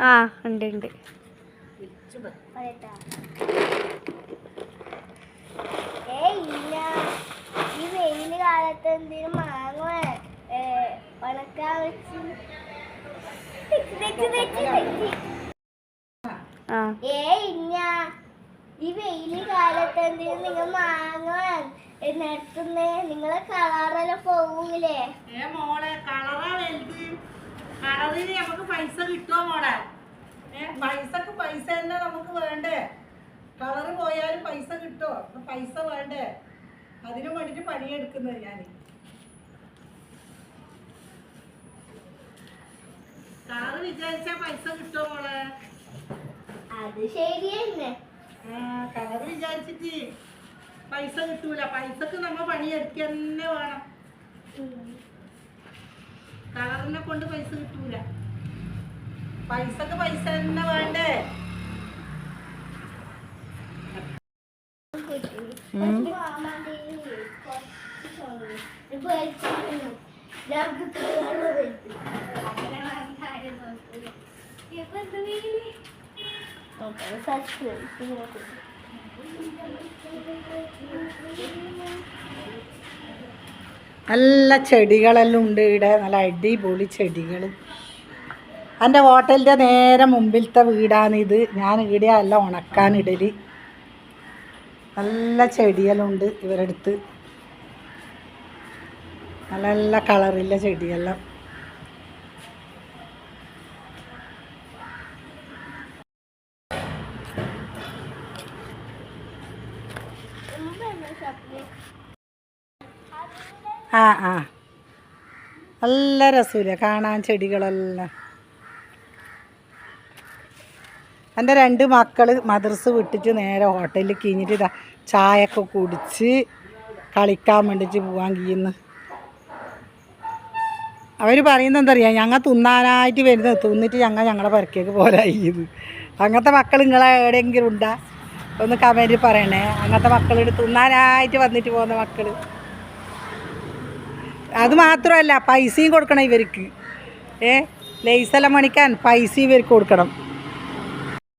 ആ ഉണ്ട് ഉണ്ട്. ഇല്ല, ഈ വെയില് കാലത്ത് എന്തിനും മാങ്ങ ഉണക്കാൻ വെച്ച് ഇല്ല, ഈ വെയില് കാലത്ത് എന്തിനും നിങ്ങൾ മാങ്ങ നട്ടുന്നേ, നിങ്ങളെ കളറെല്ലാം പോകൂലേ? മോളെ കളറാ വലുത്. കളറിന് നമുക്ക് പൈസ കിട്ടുമോ മോളെ? പൈസക്ക് പൈസ തന്നെ നമുക്ക് വേണ്ടേ? കളറ് പോയാലും പൈസ കിട്ടുമോ? പൈസ വേണ്ടേ? അതിനു വേണ്ടിട്ട് പണിയെടുക്കുന്നത് ഞാൻ. കളറ് വിചാരിച്ചാ പൈസ കിട്ടുമോ മോളെ? അത് ശരിയന്നെ. കളറ് വിചാരിച്ചിട്ട് പൈസ കിട്ടൂല. പൈസക്ക് നമ്മ പണിയെടുക്കുക തന്നെ വേണം. കളറിനെ കൊണ്ട് പൈസ കിട്ടൂല. പൈസക്ക് പൈസ തന്നെ വേണ്ടേ? നല്ല ചെടികളെല്ലാം ഉണ്ട് ഇവിടെ. നല്ല അടിപൊളി ചെടികൾ. എൻ്റെ ഹോട്ടലിൻ്റെ നേരെ മുമ്പിലത്തെ വീടാണിത്. ഞാൻ ഇവിടെ എല്ലാം ഉണക്കാനിടൽ. നല്ല ചെടികളുണ്ട് ഇവരുടെ അടുത്ത്. നല്ല നല്ല കളറില്ല ചെടിയെല്ലാം. ആ ആ നല്ല രസമില്ല കാണാൻ ചെടികളെല്ലാം. എൻ്റെ 2 മക്കൾ മദ്രസ വിട്ടിട്ട് നേരെ ഹോട്ടലിൽ കഴിഞ്ഞിട്ട് ഇതാ ചായയൊക്കെ കുടിച്ച് കളിക്കാൻ വേണ്ടിയിട്ട് പോകാൻ കഴിയുന്നു. അവർ പറയുന്നത് എന്താ അറിയാം, ഞങ്ങൾ തിന്നാനായിട്ട് വരുന്നത്, തിന്നിട്ട് ഞങ്ങളുടെ പെരക്കേക്ക് പോരായത്. അങ്ങനത്തെ മക്കൾ നിങ്ങളെ എവിടെയെങ്കിലും ഉണ്ടാ? ഒന്ന് കമൻറ്റ് പറയണേ. അങ്ങനത്തെ മക്കളോട് തിന്നാനായിട്ട് വന്നിട്ട് പോകുന്ന മക്കൾ. അത് മാത്രമല്ല പൈസയും കൊടുക്കണം ഇവർക്ക്. ലേസെല്ലാം മണിക്കാൻ പൈസ ഇവർക്ക് കൊടുക്കണം.